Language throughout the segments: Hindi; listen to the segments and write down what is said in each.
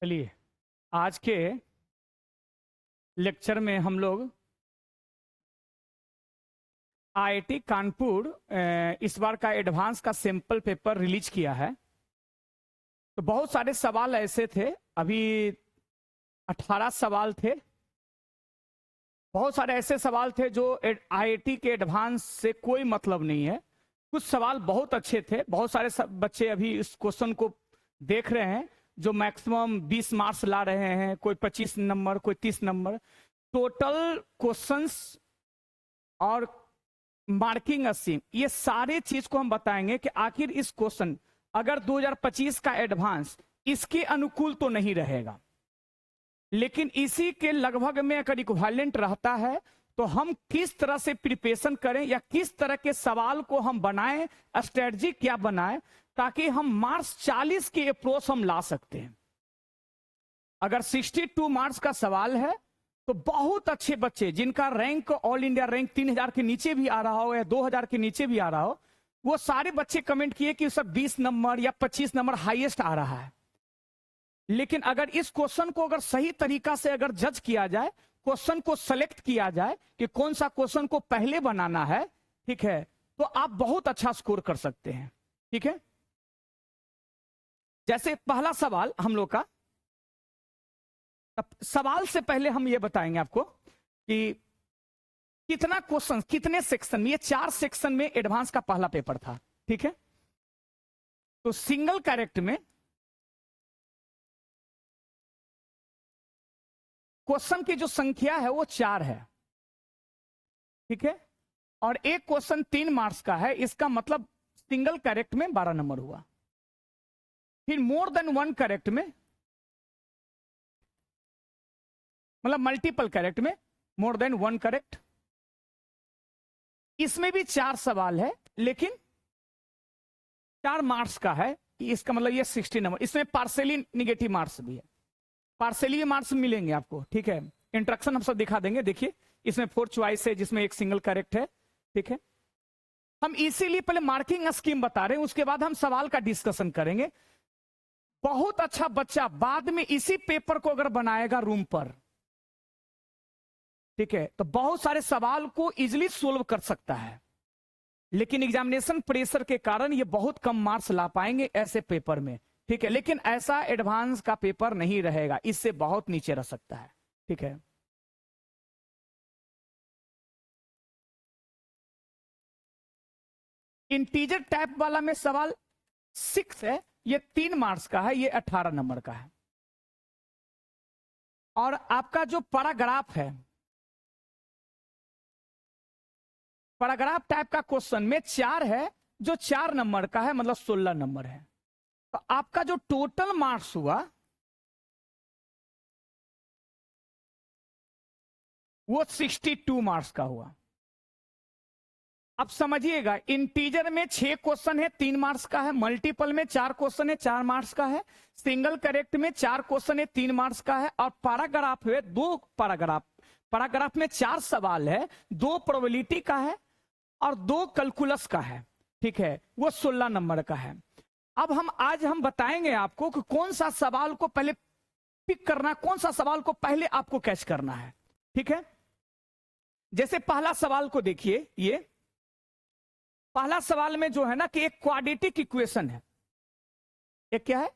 चलिए, आज के लेक्चर में हम लोग आईआईटी कानपुर इस बार का एडवांस का सैंपल पेपर रिलीज किया है। तो बहुत सारे सवाल ऐसे थे, अभी 18 सवाल थे। बहुत सारे ऐसे सवाल थे जो आईआईटी के एडवांस से कोई मतलब नहीं है। कुछ सवाल बहुत अच्छे थे। बहुत सारे बच्चे अभी इस क्वेश्चन को देख रहे हैं जो मैक्सिमम 20 मार्क्स ला रहे हैं, कोई 25 नंबर, कोई 30 नंबर। टोटल क्वेश्चंस और मार्किंग स्कीम, ये सारे चीज को हम बताएंगे कि आखिर इस क्वेश्चन अगर 2025 का एडवांस इसके अनुकूल तो नहीं रहेगा, लेकिन इसी के लगभग में अगर इक्विवेलेंट रहता है तो हम किस तरह से प्रिपरेशन करें या किस तरह के सवाल को हम बनाएं, स्ट्रेटजी क्या बनाएं ताकि हम मार्क्स 40 के अप्रोच हम ला सकते हैं। अगर 62 मार्क्स का सवाल है तो बहुत अच्छे बच्चे जिनका रैंक ऑल इंडिया रैंक 3000 के नीचे भी आ रहा हो या 2000 के नीचे भी आ रहा हो, वो सारे बच्चे कमेंट किए कि सब 20 नंबर या 25 नंबर हाईएस्ट आ रहा है। लेकिन अगर इस क्वेश्चन को अगर सही तरीका से अगर जज किया जाए, क्वेश्चन को सेलेक्ट किया जाए कि कौन सा क्वेश्चन को पहले बनाना है, ठीक है, तो आप बहुत अच्छा स्कोर कर सकते हैं। ठीक है, जैसे पहला सवाल हम लोग का, सवाल से पहले हम ये बताएंगे आपको कि कितना क्वेश्चन कितने सेक्शन में, ये 4 सेक्शन में एडवांस का पहला पेपर था। ठीक है, तो सिंगल कैरेक्ट में क्वेश्चन की जो संख्या है वो 4 है। ठीक है, और एक क्वेश्चन 3 मार्क्स का है, इसका मतलब सिंगल करेक्ट में 12 नंबर हुआ। फिर मोर देन 1 करेक्ट में, मतलब मल्टीपल करेक्ट में मोर देन 1 करेक्ट, इसमें भी 4 सवाल है लेकिन 4 मार्क्स का है, इसका मतलब ये 60 नंबर। इसमें पार्सली निगेटिव मार्क्स भी है, पार्सली मार्क्स मिलेंगे आपको। ठीक है, इंट्रोडक्शन हम सब दिखा देंगे। देखिए, इसमें 4 चॉइस है जिसमें एक सिंगल करेक्ट है। ठीक है, हम इसीलिए पहले मार्किंग स्कीम बता रहे हैं, उसके बाद हम सवाल का डिस्कशन करेंगे। बहुत अच्छा बच्चा बाद में इसी पेपर को अगर बनाएगा रूम पर, ठीक है, तो बहुत सारे सवाल को इजिली सोल्व कर सकता है। लेकिन एग्जामिनेशन प्रेशर के कारण ये बहुत कम मार्क्स ला पाएंगे ऐसे पेपर में। ठीक है, लेकिन ऐसा एडवांस का पेपर नहीं रहेगा, इससे बहुत नीचे रह सकता है। ठीक है, इंटीजर टाइप वाला में सवाल 6 है, ये 3 मार्क्स का है, ये 18 नंबर का है। और आपका जो पैराग्राफ है, पैराग्राफ टाइप का क्वेश्चन में 4 है, जो 4 नंबर का है, मतलब 16 नंबर है। तो आपका जो टोटल मार्क्स हुआ वो 62 मार्क्स का हुआ। अब समझिएगा, इंटीजर में 6 क्वेश्चन है, 3 मार्क्स का है, मल्टीपल में 4 क्वेश्चन है, 4 मार्क्स का है, सिंगल करेक्ट में 4 क्वेश्चन है, 3 मार्क्स का है, और पैराग्राफ है 2 पैराग्राफ। पैराग्राफ में 4 सवाल है, 2 प्रोबेबिलिटी का है और 2 कैलकुलस का है। ठीक है, वो 16 नंबर का है। अब आज हम बताएंगे आपको कि कौन सा सवाल को पहले पिक करना, कौन सा सवाल को पहले आपको कैच करना है। ठीक है, जैसे पहला सवाल को देखिए, ये पहला सवाल में जो है ना कि एक क्वाड्रेटिक इक्वेशन है। एक क्या है?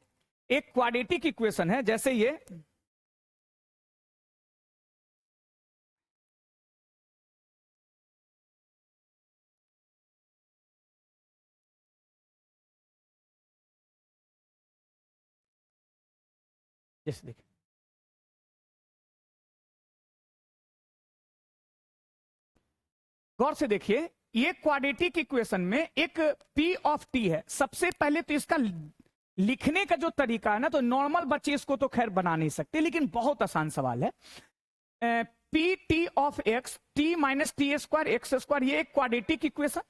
एक क्वाड्रेटिक इक्वेशन है। जैसे ये जैसे देखिए, गौर से देखिए, ये क्वाड्रेटिक इक्वेशन में एक P ऑफ T है। सबसे पहले तो इसका लिखने का जो तरीका है ना, तो नॉर्मल बच्चे इसको तो खैर बना नहीं सकते, लेकिन बहुत आसान सवाल है। P T of x T minus T square x square, ये एक क्वाड्रेटिक इक्वेशन,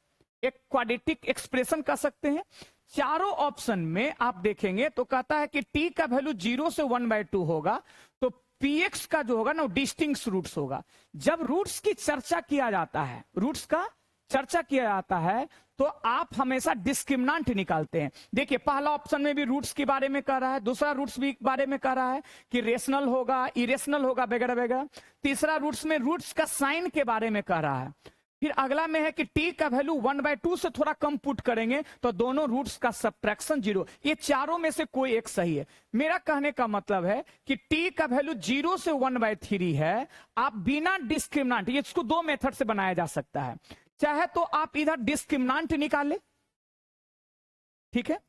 एक क्वाड्रेटिक एक्सप्रेशन कह सकते हैं। चारों ऑप्शन में आप देखेंगे तो कहता है कि t का वैल्यू 0 से 1/2 होगा, तो px का जो होगा ना डिस्टिंक्ट रूट्स होगा। जब रूट्स की चर्चा किया जाता है, रूट्स का चर्चा किया जाता है तो आप हमेशा डिस्क्रिमिनेंट निकालते हैं। देखिए पहला ऑप्शन में भी रूट्स के बारे में कह रहा है, दूसरा रूट्स भी बारे में कह रहा है कि रेशनल होगा, इरेशनल होगा, वगैरह वगैरह। तीसरा रूट्स में रूट्स का साइन के बारे में कह रहा है। फिर अगला में है कि t का वैल्यू 1/2 से थोड़ा कम पुट करेंगे तो दोनों रूट्स का सब्ट्रैक्शन 0। ये चारों में से कोई एक सही है। मेरा कहने का मतलब है कि t का वैल्यू 0 से 1/3 है। आप बिना डिस्क्रिमिनेंट, इसको दो मेथड से बनाया जा सकता है। चाहे तो आप इधर डिस्क्रिमिनेंट निकाले, ठीक है,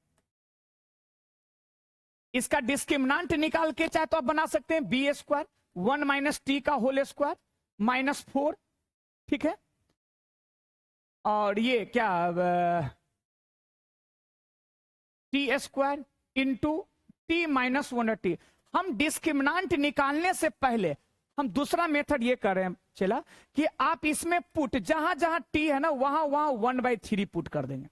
इसका डिस्क्रिमिनेंट निकाल के चाहे तो आप बना सकते हैं b² 1 - t का होल स्क्वायर -4, ठीक है। और ये क्या t² इंटू t - 1/t। हम डिस्क्रिमिनेंट निकालने से पहले हम दूसरा मेथड ये कर रहे हैं चला कि आप इसमें पुट जहां जहां t है ना वहां वहां 1/3 पुट कर देंगे,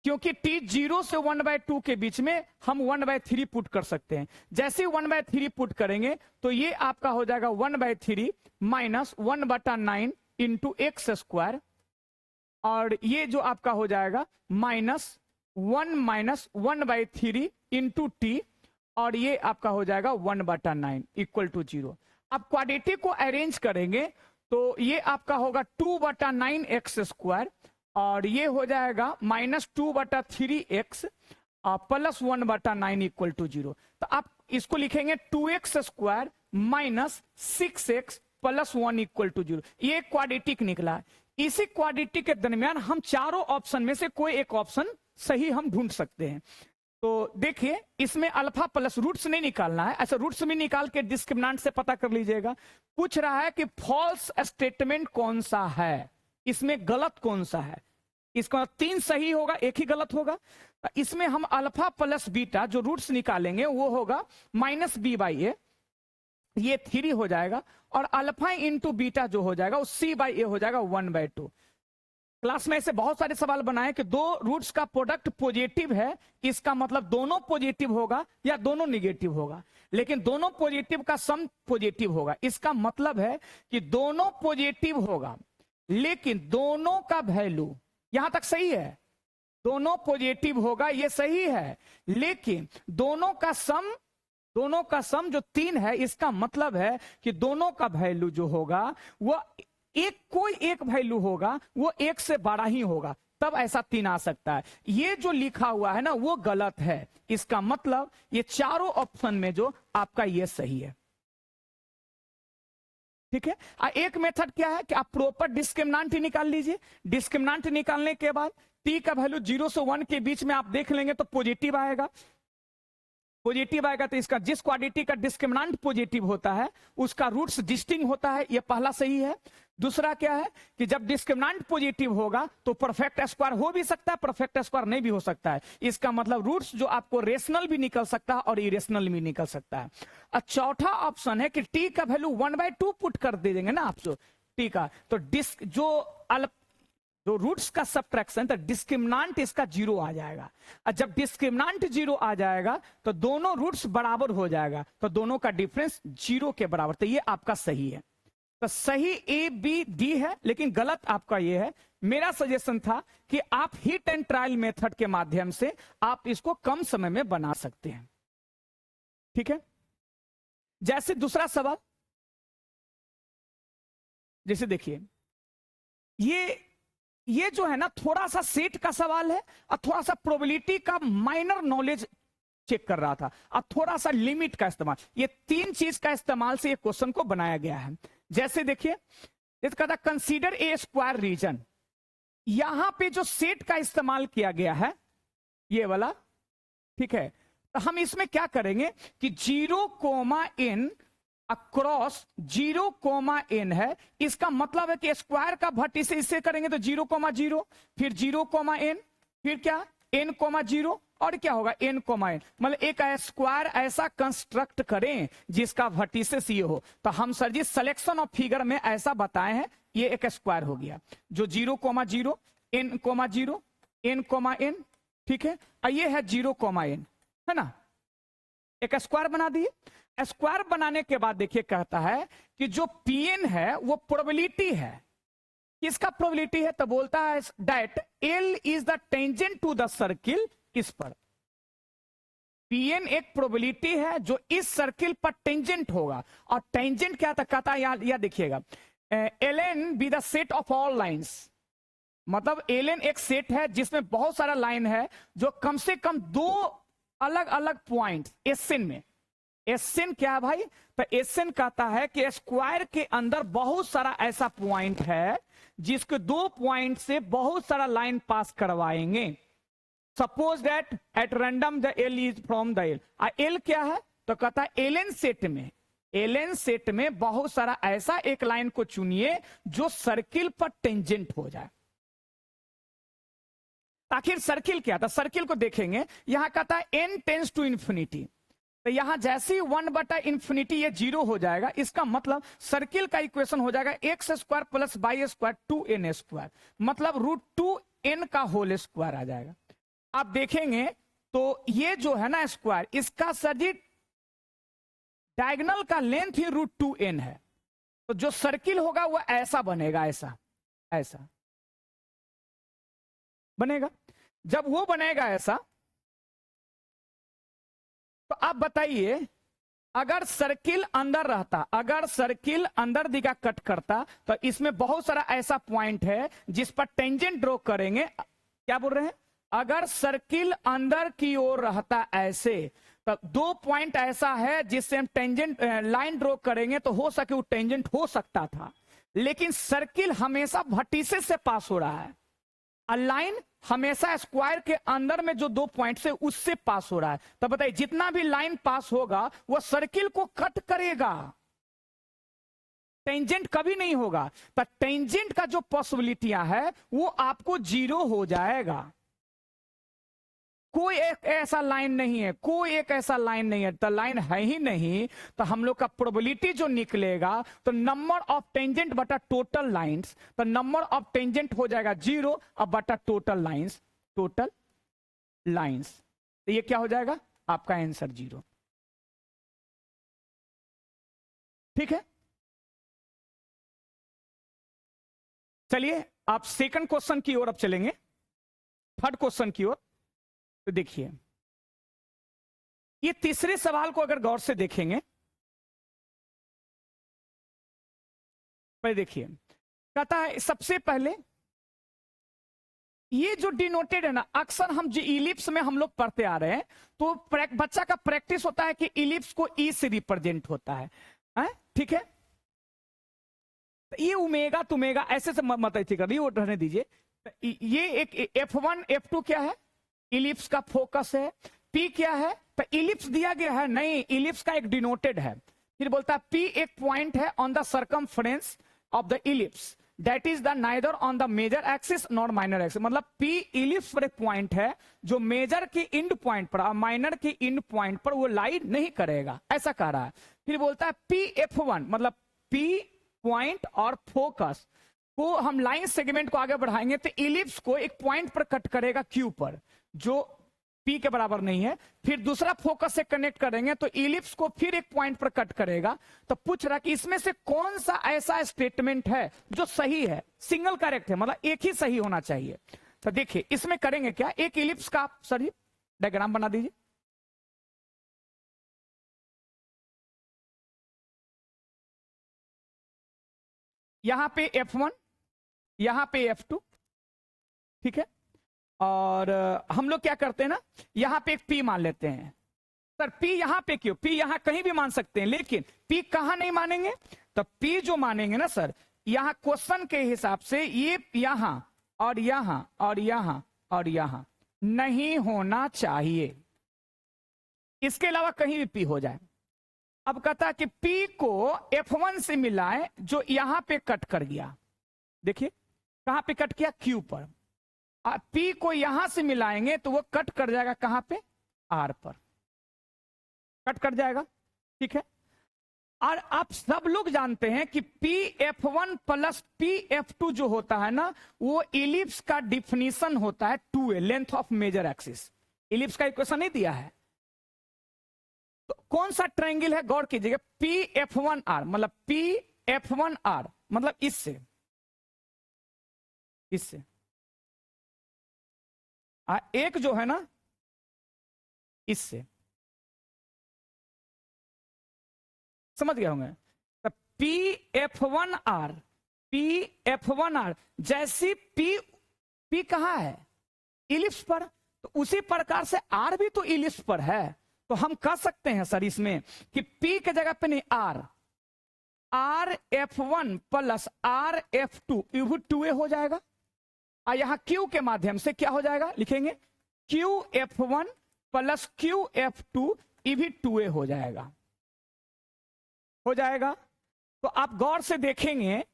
क्योंकि t 0 से 1/2 के बीच में हम 1/3 पुट कर सकते हैं। जैसे ही 1/3 पुट करेंगे तो ये आपका हो जाएगा 1/3 माइनस 1/9 इंटू x², और ये जो आपका हो जाएगा -1 - 1/3 इंटू टी, और ये आपका हो जाएगा 1/9 इक्वल टू 0। अब क्वाड्रेटिक को अरेंज करेंगे तो ये आपका होगा 2/9 x², और ये हो जाएगा -2/3 x प्लस 1/9 इक्वल टू 0। तो आप इसको लिखेंगे 2x² minus 6x plus 1 equal to 0। ये क्वाड्रेटिक निकला। इसी क्वाड्रेटिक के दरमियान हम चारों ऑप्शन में से कोई एक ऑप्शन सही हम ढूंढ सकते हैं। तो देखिए इसमें अल्फा प्लस रूट्स नहीं निकालना है, ऐसा रूट्स भी निकाल के डिस्क्रिमिनेंट से पता कर लीजिएगा। पूछ रहा है कि फॉल्स स्टेटमेंट कौन सा है, इसमें गलत कौन सा है। इसका 3 सही होगा, एक ही गलत होगा। इसमें हम अल्फा प्लस बीटा जो रूट्स निकालेंगे वो होगा -b/a, ये 3 हो जाएगा, और अल्फा इंटू बीटा जो हो जाएगा वो c/a हो जाएगा 1/2। क्लास में ऐसे बहुत सारे सवाल बनाए कि दो रूट्स का प्रोडक्ट पॉजिटिव है, इसका मतलब दोनों पॉजिटिव होगा या दोनों निगेटिव होगा, लेकिन दोनों पॉजिटिव का सम पॉजिटिव होगा। इसका मतलब है कि दोनों पॉजिटिव होगा लेकिन दोनों का वैल्यू, यहां तक सही है, दोनों पॉजिटिव होगा ये सही है, लेकिन दोनों का सम जो 3 है, इसका मतलब है कि दोनों का वैल्यू जो होगा वो कोई एक वैल्यू होगा वो 1 से बड़ा ही होगा, तब ऐसा 3 आ सकता है। ये जो लिखा हुआ है ना वो गलत है। इसका मतलब ये चारों ऑप्शन में जो आपका ये सही है, ठीक है। एक मेथड क्या है कि आप प्रॉपर डिस्क्रिमिनेंट ही निकाल लीजिए। डिस्क्रिमिनेंट निकालने के बाद t का वैल्यू 0 से 1 के बीच में आप देख लेंगे तो पॉजिटिव आएगा। पॉजिटिव आएगा तो इसका जिस क्वाड्रेटिक का डिस्क्रिमिनेंट पॉजिटिव होता है उसका रूट्स डिस्टिंक्ट होता है, ये पहला सही है। दूसरा क्या है कि जब डिस्क्रिमिनेंट पॉजिटिव होगा तो परफेक्ट स्क्वायर हो भी सकता है, परफेक्ट स्क्वायर नहीं भी हो सकता है। इसका मतलब रूट्स जो आपको रेशनल भी निकल सकता है और इरेशनल भी निकल सकता है। और चौथा ऑप्शन है कि t का वैल्यू 1/2 पुट कर दे देंगे ना आप, जो t का, तो जो रूट्स का सब्ट्रैक्शन, तो डिस्क्रिमिनेंट इसका 0 आ जाएगा। और जब डिस्क्रिमिनेंट 0 आ जाएगा तो दोनों रूट्स बराबर हो जाएगा, तो दोनों का डिफरेंस 0 के बराबर। तो ये आपका सही है। तो सही A, B, D है, लेकिन गलत आपका ये है। मेरा सजेशन था कि आप हिट एंड ट्रायल मेथड के माध्यम से आप इसको कम समय में बना सकते हैं, ठीक है। जैसे दूसरा सवाल, जैसे देखिए ये जो है ना थोड़ा सा सेट का सवाल है और थोड़ा सा प्रोबेबिलिटी का माइनर नॉलेज चेक कर रहा था और थोड़ा सा लिमिट का इस्तेमाल, ये 3 चीज का इस्तेमाल से ये क्वेश्चन को बनाया गया है। जैसे देखिए इसका था कंसीडर ए स्क्वायर रीजन, यहां पे जो सेट का इस्तेमाल किया गया है ये वाला, ठीक है। तो हम इसमें क्या करेंगे कि 0, अक्रॉस 0, है। इसका मतलब है कि स्क्वायर का वर्टिस इससे करेंगे तो 0, फिर 0, फिर क्या n, 0 और क्या होगा n, मतलब एक स्क्वायर ऐसा कंस्ट्रक्ट करें जिसका वर्टिसेस ये हो। तो हम sir ji selection of figure में ऐसा बताए हैं, ये एक स्क्वायर हो गया जो 0, n, 0, n, ठीक है। और ये है 0, n, है ना, एक स्क्वायर बना दिए। स्क्वायर बनाने के बाद देखिए कहता है कि जो Pn है वो प्रोबेबिलिटी है, किसका प्रोबेबिलिटी है? तो बोलता है that L is the tangent to the circle इस पर। Pn एक प्रोबेबिलिटी है जो इस सर्किल पर टेंजेंट होगा। और टेंजेंट क्या था? कहता है यहां देखिएगा, Ln B the set of all lines. मतलब Ln एक सेट है जिसमें बहुत सारा लाइन है जो कम से कम दो अलग अलग पॉइंट Sn में। Sn क्या है भाई? तो Sn कहता है कि स्क्वायर के अंदर बहुत सारा ऐसा पॉइंट है जिसके दो पॉइंट से बहुत सारा लाइन पास करवाएंगे। Suppose that at random the L is from the L. L क्या है? तो कहता है एलन सेट में बहुत सारा ऐसा एक लाइन को चुनिए जो सर्किल पर टेंजेंट हो जाए। आखिर सर्किल क्या था? सर्किल को देखेंगे, यहां कहता है एन टेंस टू इंफिनिटी। तो यहां जैसे ही 1/इंफिनिटी ये 0 हो जाएगा, इसका मतलब सर्किल का इक्वेशन हो जाएगा x square plus y square 2n², मतलब √2n का होल स्क्वायर आ जाएगा। आप देखेंगे तो ये जो है ना स्क्वायर, इसका सर जी डायगोनल का लेंथ ही √2n है। तो जो सर्किल होगा वो ऐसा बनेगा, ऐसा बनेगा। जब वो बनेगा ऐसा, तो आप बताइए, अगर सर्किल अंदर रहता, अगर सर्किल अंदर दिखा कट करता, तो इसमें बहुत सारा ऐसा पॉइंट है जिस पर टेंजेंट ड्रॉ करेंगे। क्या बोल रहे हैं? अगर सर्किल अंदर की ओर रहता ऐसे, तो दो पॉइंट ऐसा है जिससे हम टेंजेंट लाइन ड्रॉ करेंगे तो हो सके वो टेंजेंट हो सकता था। लेकिन सर्किल हमेशा वर्टिसेस से पास हो रहा है, लाइन हमेशा स्क्वायर के अंदर में जो दो पॉइंट से उससे पास हो रहा है। तो बताइए, जितना भी लाइन पास होगा वो सर्किल को कट करेगा, टेंजेंट कभी नहीं होगा। तो टेंजेंट का जो पॉसिबिलिटियां है वो आपको 0 हो जाएगा। कोई एक ऐसा लाइन नहीं है, कोई एक ऐसा लाइन नहीं है, तो लाइन है ही नहीं। तो हम लोग का प्रोबेबिलिटी जो निकलेगा, तो नंबर ऑफ टेंजेंट बटा टोटल लाइंस, तो नंबर ऑफ टेंजेंट हो जाएगा 0 अब बटा टोटल लाइंस। तो ये क्या हो जाएगा? आपका आंसर 0। ठीक है, चलिए आप सेकंड क्वेश्चन की ओर अब चलेंगे, थर्ड क्वेश्चन की ओर। तो देखिए, ये तीसरे सवाल को अगर गौर से देखेंगे, देखिए कहता है सबसे पहले ये जो डिनोटेड है ना, अक्सर हम जो इलिप्स में हम लोग पढ़ते आ रहे हैं, तो बच्चा का प्रैक्टिस होता है कि इलिप्स को ई से रिप्रेजेंट होता है, ठीक है? तो ये ओमेगा तुमेगा ऐसे से मत ऐसे कर, वो रहने दीजिए। ये एक F1 F2 क्या है? इलिप्स का फोकस है। P क्या है? तो इलिप्स दिया गया है, नहीं, इलिप्स का एक डिनोटेड है। फिर बोलता है P एक पॉइंट है on the circumference of the ellipse, that is the neither on the major axis nor minor axis. मतलब P इलिप्स पर एक पॉइंट है जो मेजर के इंड पॉइंट पर और माइनर के इंड पॉइंट पर वो लाई नहीं करेगा, ऐसा कह रहा है। फिर बोलता है P F1, मतलब P पॉइंट और फोकस को हम लाइन सेगमेंट को आगे बढ़ाएंगे तो इलिप्स को एक पॉइंट पर कट करेगा Q पर, जो P के बराबर नहीं है। फिर दूसरा फोकस से कनेक्ट करेंगे तो इलिप्स को फिर एक पॉइंट पर कट करेगा। तो पूछ रहा कि इसमें से कौन सा ऐसा स्टेटमेंट है जो सही है, सिंगल करेक्ट है, मतलब एक ही सही होना चाहिए। तो देखिए इसमें करेंगे क्या, एक इलिप्स का आप सर डायग्राम बना दीजिए। यहां पे F1, यहां पे F2, ठीक है? और हम लोग क्या करते हैं ना, यहां पे एक P मान लेते हैं। सर P यहां पे क्यों? P यहां कहीं भी मान सकते हैं, लेकिन P कहां नहीं मानेंगे? तो P जो मानेंगे ना सर, यहां क्वेश्चन के हिसाब से ये यहां और यहां और यहां और यहां नहीं होना चाहिए, इसके अलावा कहीं भी P हो जाए। अब कहता है कि P को F1 से मिलाएं जो यहां पे कट कर गया। देखिए कहां पे कट किया? Q पर। P को यहां से मिलाएंगे तो वो कट कर जाएगा कहां पे? R पर कट कर जाएगा, ठीक है? और आप सब लोग जानते हैं कि PF1 प्लस PF2 जो होता है ना, वो इलिप्स का डिफिनीशन होता है 2a, length of major axis. Ellipse का इक्वेशन नहीं दिया है, तो कौन सा ट्रायंगल है गौर कीजिएगा, PF1R, मतलब PF1R मतलब इससे इससे। एक जो है ना इससे, समझ गए होंगे। तो PF1R, PF1R जैसी P कहां है, इलिप्स पर, तो उसी प्रकार से R भी तो इलिप्स पर है। तो हम कह सकते हैं सर इसमें कि P के जगह पे नहीं RF1 प्लस RF2 ये भी 2A हो जाएगा। और यहां Q के माध्यम से क्या हो जाएगा, लिखेंगे QF1 प्लस QF2 ये भी 2A हो जाएगा, हो जाएगा। तो आप गौर से देखेंगे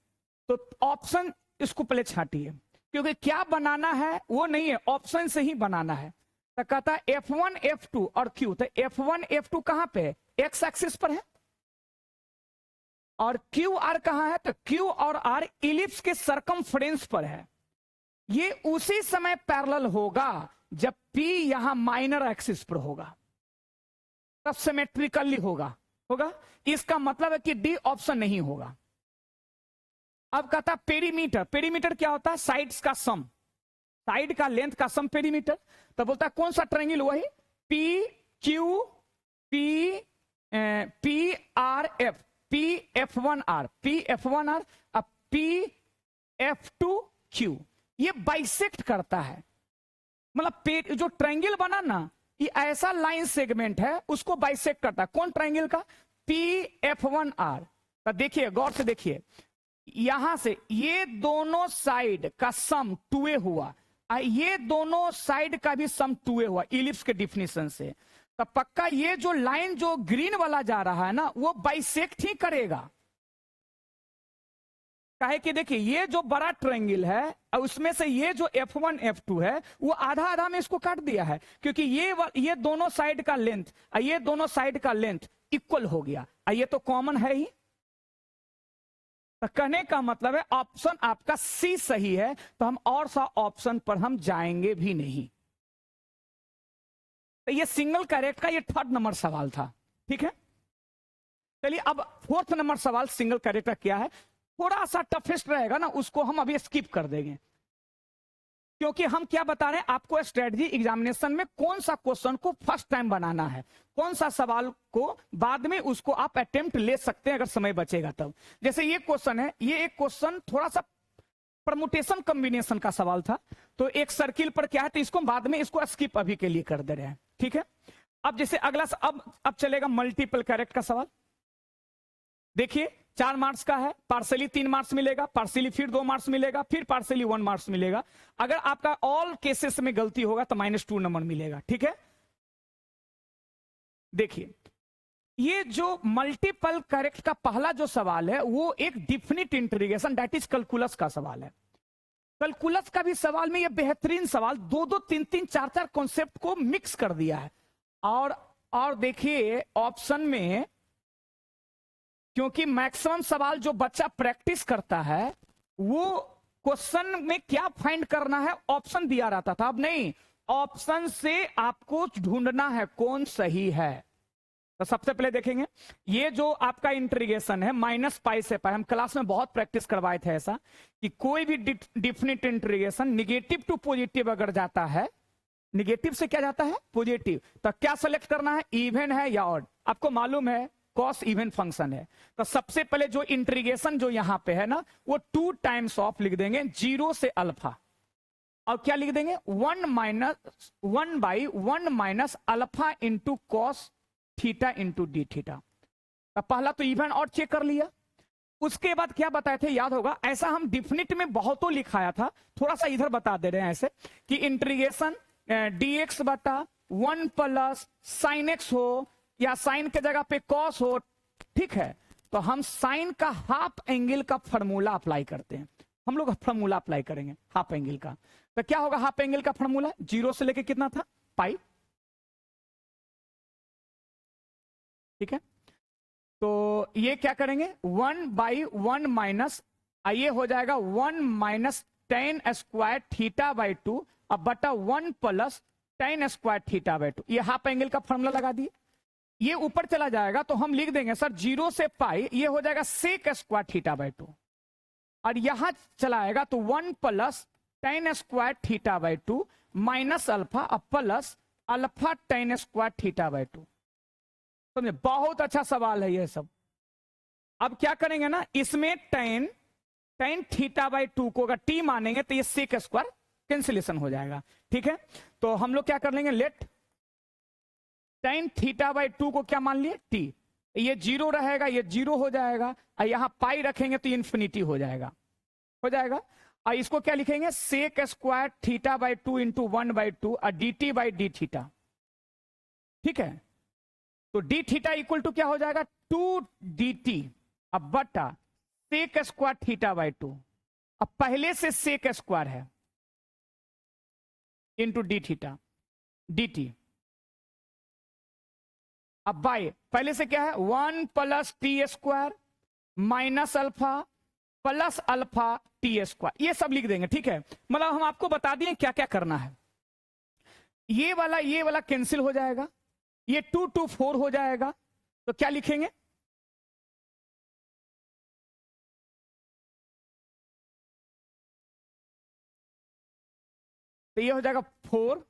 तो ऑप्शन इसको पहले छाटिए, क्योंकि क्या बनाना है वो नहीं है, ऑप्शन से ही बनाना है। तो कहता है F1 F2 और Q, तो F1 F2 कहां पे है, एक्स एक्सिस पर है, और QR कहां है, तो Q और R इलिप्स के सरकमफ्रेंस पर है। ये उसी समय पैरेलल होगा जब P यहां माइनर एक्सिस पर होगा, तब सिमेट्रिकली होगा। इसका मतलब है कि डी ऑप्शन नहीं होगा। अब कहता है पेरीमीटर, पेरीमीटर क्या होता है, साइड्स का सम, साइड का लेंथ का सम पेरीमीटर। तो बोलता है कौन सा ट्रायंगल, वही PQ PRF, PF1R, PF1R अब PF2Q, ये बाइसेक्ट करता है। मतलब जो ट्रायंगल बना ना, ये ऐसा लाइन सेगमेंट है उसको बाइसेक्ट करता है। कौन ट्रायंगल का, PF1R। तो देखिए गौर से देखिए, यहां से ये दोनों साइड का सम 2A हुआ, ये दोनों साइड का भी सम 2A हुआ इलिप्स के डिफिनेशन से। तो पक्का ये जो लाइन जो ग्रीन वाला जा रहा है ना, वो बाइसेक्ट ही करेगा। काहे कि देखिए ये जो बड़ा ट्रायंगल है उसमें से ये जो F1 F2 है वो आधा आधा में इसको काट दिया है, क्योंकि ये दोनों साइड का लेंथ, ये दोनों साइड का लेंथ इक्वल हो गया, ये तो कॉमन है ही। तो कहने का मतलब है ऑप्शन आपका सी सही है, तो हम और सा ऑप्शन पर हम जाएंगे भी नहीं। तो ये सिंगल करेक्ट का ये 3rd नंबर सवाल था, ठीक है। चलिए अब 4th नंबर सवाल सिंगल करेक्ट का क्या है, थोड़ा सा टफेस्ट रहेगा ना, उसको हम अभी स्किप कर देंगे, क्योंकि हम क्या बता रहे हैं आपको, स्ट्रेटजी एग्जामिनेशन में कौन सा क्वेश्चन को फर्स्ट टाइम बनाना है, कौन सा सवाल को बाद में उसको आप अटेम्प्ट ले सकते हैं अगर समय बचेगा तब। जैसे ये क्वेश्चन है, ये एक क्वेश्चन थोड़ा सा परमुटेशन कॉम्बिनेशन का सवाल था, तो एक सर्किल पर क्या है, तो इसको बाद में इसको स्किप अभी के लिए कर दे रहे हैं, ठीक है। अब जैसे अगला अब चलेगा मल्टीपल करेक्ट का सवाल। देखिए 4 मार्क्स का है, पार्सली 3 मार्क्स मिलेगा, पार्सली फिर 2 मार्क्स मिलेगा, फिर पार्सली 1 मार्क्स मिलेगा। अगर आपका ऑल केसेस में गलती होगा तो -2 नंबर मिलेगा, ठीक है। देखिए ये जो मल्टीपल करेक्ट का पहला जो सवाल है वो एक definite integration that is calculus का सवाल है। कैलकुलस का भी सवाल में ये बेहतरीन सवाल 2-2, 3-3, 4-4 कॉन्सेप्ट को मिक्स कर दिया है। और देखिए ऑप्शन में, क्योंकि मैक्सिमम सवाल जो बच्चा प्रैक्टिस करता है वो क्वेश्चन में क्या फाइंड करना है ऑप्शन दिया रहता था, अब नहीं, ऑप्शन से आपको ढूंढना है कौन सही है। तो सबसे पहले देखेंगे ये जो आपका इंटीग्रेशन है -π से π, हम क्लास में बहुत प्रैक्टिस करवाए थे ऐसा कि कोई भी definite integration negative to positive अगर जाता है, निगेटिव से क्या जाता है पॉजिटिव, तो क्या सेलेक्ट करना है, इवन है या ऑड। आपको मालूम है कॉस इवन फंक्शन है, तो सबसे पहले जो इंटीग्रेशन जो यहां पे है ना वो 2 टाइम्स ऑफ लिख देंगे 0 से अल्फा, और क्या लिख देंगे 1/1 minus alpha into cos theta into d theta. पहला तो इवन और चेक कर लिया, उसके बाद क्या बताए थे याद होगा, ऐसा हम डिफिनिट में बहुतों लिखाया था, थोड़ा सा इधर बता दे रहे हैं ऐसे कि इंटीग्रेशन dx बटा 1 प्लस साइन एक्स हो या साइन के जगह पे कॉस हो, ठीक है। तो हम साइन का हाफ एंगल का फॉर्मूला अप्लाई करते हैं, हम लोग फॉर्मूला अप्लाई करेंगे हाफ एंगल का। तो क्या होगा हाफ एंगल का फॉर्मूला, 0 से लेके कितना था पाई, ठीक है। तो ये क्या करेंगे 1/1 माइनस, ये हो जाएगा 1 minus tan square theta by 2 अब बटा 1 plus tan square theta by 2, ये हाफ एंगल का फॉर्मूला लगा दिए। ये ऊपर चला जाएगा तो हम लिख देंगे सर 0 से पाई, ये हो जाएगा सेक स्क्वायर थीटा बाई 2, और यहां चला आएगा तो 1 plus tan square theta by 2 minus alpha plus alpha tan square theta by 2। समझे, बहुत अच्छा सवाल है ये सब। अब क्या करेंगे ना, इसमें tan थीटा बाई 2 को अगर टी मानेंगे तो ये सेक स्क्वायर कैंसिलेशन हो जाएगा। ठीक है, तो हम लोग क्या कर लेंगे, लेट tan थीटा बाई 2 को क्या मान लिए, टी। ये जीरो रहेगा, ये जीरो हो जाएगा, और यहां पाई रखेंगे तो इंफिनिटी हो जाएगा, और इसको क्या लिखेंगे, sec square theta by 2 into 1/2 और d t by d theta. ठीक है, तो डी थीटा इक्वल टू क्या हो जाएगा, 2 डी टी अब बटा सेक स्क्वायर थीटा बाई 2। अब पहले से सेक स्क्वायर है into d theta D T. अब बाय पहले से क्या है, 1 plus T square minus alpha plus alpha T square, ये सब लिख देंगे। ठीक है, मतलब हम आपको बता दिए क्या क्या करना है। ये वाला कैंसिल हो जाएगा, ये 2 2 4 हो जाएगा, तो क्या लिखेंगे, तो ये हो जाएगा 4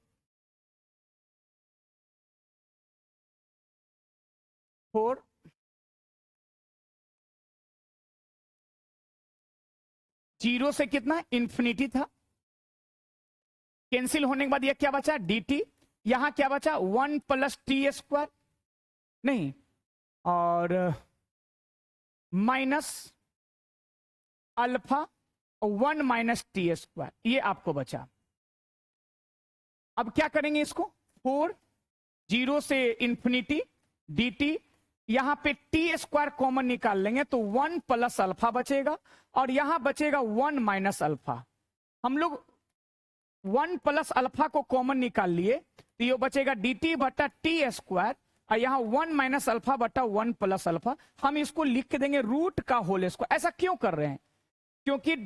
4 जीरो से कितना इंफिनिटी था, कैंसिल होने के बाद ये क्या बचा, डी टी। यहां क्या बचा, 1 प्लस टी स्क्वायर नहीं, और minus alpha 1 minus T square, ये आपको बचा। अब क्या करेंगे इसको, 4 जीरो से इंफिनिटी डी टी, यहां पे टी स्क्वायर कॉमन निकाल लेंगे तो 1 प्लस अल्फा बचेगा, और यहां बचेगा 1 माइनस अल्फा। हम लोग 1 प्लस अल्फा को कॉमन निकाल लिए तो ये बचेगा डी टी बटा टी स्क्वायर, और यहां 1 माइनस अल्फा बटा 1 प्लस अल्फा। हम इसको लिख के देंगे रूट का होल स्क्वायर। ऐसा क्यों कर रहे हैं, क्योंकि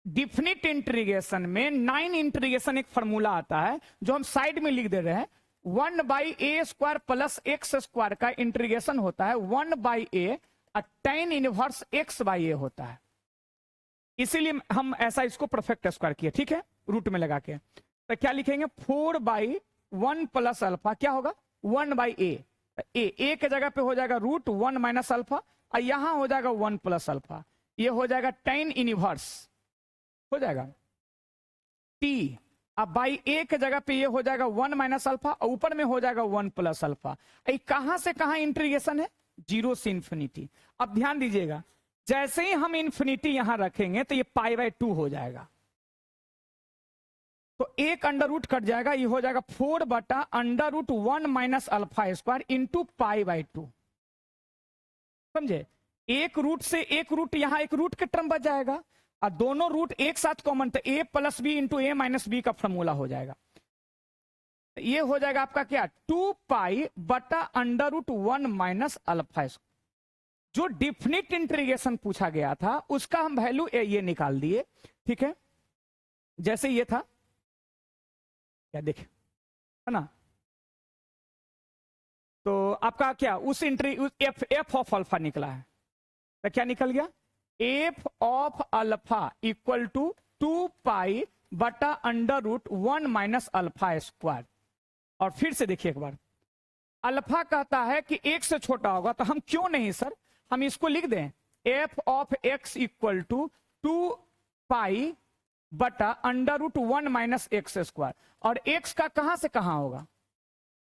डिफिनिट इंटीग्रेशन में 9 इंटीग्रेशन एक फॉर्मूला आता है जो हम साइड में लिख दे रहे हैं। 1 by A square plus x square का इंटीग्रेशन होता है 1 बाई ए, और tan इनवर्स x बाई ए होता है, इसीलिए हम ऐसा इसको परफेक्ट स्क्वायर किए। ठीक है, रूट में लगा के तो क्या लिखेंगे, 4 बाई 1 प्लस अल्फा क्या होगा, 1 बाई ए, ए के जगह पे हो जाएगा रूट 1 माइनस अल्फा, और यहां हो जाएगा 1 प्लस अल्फा, ये हो जाएगा tan इनवर्स हो जाएगा टी। अब बाई ए के जगह पे ये हो जाएगा 1 माइनस अल्फा, और ऊपर में हो जाएगा 1 प्लस अल्फा। कहां से कहां इंटीग्रेशन है, जीरो से इंफिनिटी। अब ध्यान दीजिएगा, जैसे ही हम इंफिनिटी यहां रखेंगे तो ये पाई बाई 2 हो जाएगा, तो एक अंडर रूट कट जाएगा, ये हो जाएगा 4 बटा under root 1 minus alpha square into pi by 2। समझे, एक रूट से एक रूट, यहां एक रूट के टर्म बच जाएगा, और दोनों रूट एक साथ कॉमन, तो ए प्लस बी इंटू ए माइनस बी का फॉर्मूला हो जाएगा। ये हो जाएगा आपका क्या, 2 पाई बटा अंडर रूट 1 माइनस अल्फा। जो डिफिनिट इंटीग्रेशन पूछा गया था उसका हम वैल्यू ये निकाल दिए। ठीक है, जैसे ये था, क्या देखे है ना, तो आपका क्या उस एफ ऑफ अल्फा निकला है, तो क्या निकल गया, f of alpha equal to 2 pi बटा under root 1 minus alpha square. और फिर से देखिए एक बार, अल्फा कहता है कि 1 से छोटा होगा, तो हम क्यों नहीं सर, हम इसको लिख दें f of x equal to 2 pi बटा under root 1 minus x square, और एक्स का कहां से कहां होगा,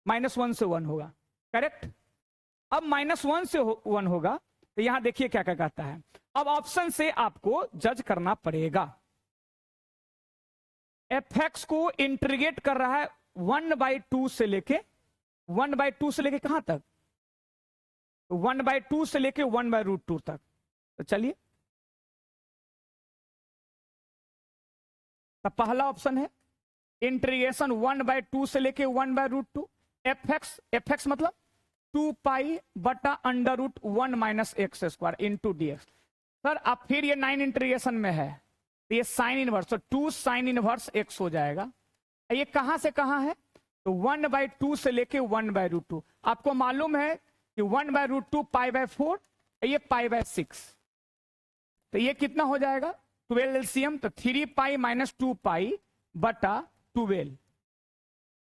-1 से 1 होगा, करेक्ट। अब -1 से 1 होगा, तो यहां देखिए क्या क्या कहता है। अब ऑप्शन से आपको जज करना पड़ेगा। एफ एक्स को इंटीग्रेट कर रहा है 1/2 से लेके 1/2 से लेके कहां तक, 1/2 से लेके 1/√2 तक। तो चलिए, तो पहला ऑप्शन है इंटीग्रेशन 1/2 से लेके 1/√2, एफ एक्स मतलब 2 पाई बटा under root 1 minus x square into d x. Sir अब फिर ये 9 इंटीग्रेशन में है, तो ये साइन इनवर्स, तो 2 साइन इनवर्स एक्स हो जाएगा। ये कहां से कहां है, तो 1/2 से लेके 1/√2। आपको मालूम है कि 1/√2 पाई/4, ये पाई/6, तो ये कितना हो जाएगा 12 एलसीएम, तो 3 पाई माइनस 2 पाई बटा 12,